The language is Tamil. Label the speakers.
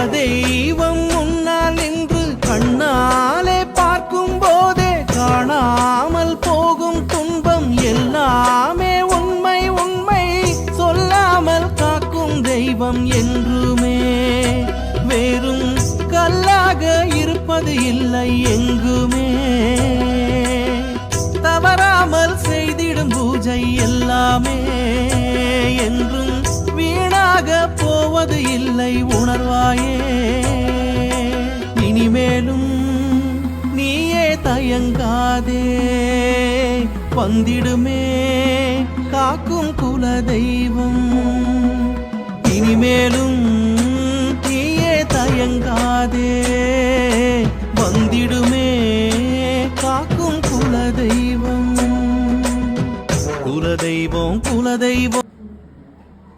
Speaker 1: குலதெய்வம் முன்னால் நின்று கண்ணாலே பார்க்கும் போதே காணாமல் போகும் துன்பம் எல்லாமே உண்மை உண்மை சொல்லாமல் காக்கும் தெய்வம் என்றுமே வேறும் கல்லாக இருப்பது இல்லை எங்குமே தவறாமல் செய்திடும் பூஜை எல்லாமே என்றும் வீணாக போவது இல்லை உணர்வாயே இனிமேலும் நீயே தயங்காதே வந்திடுமே காக்கும் குலதெய்வம்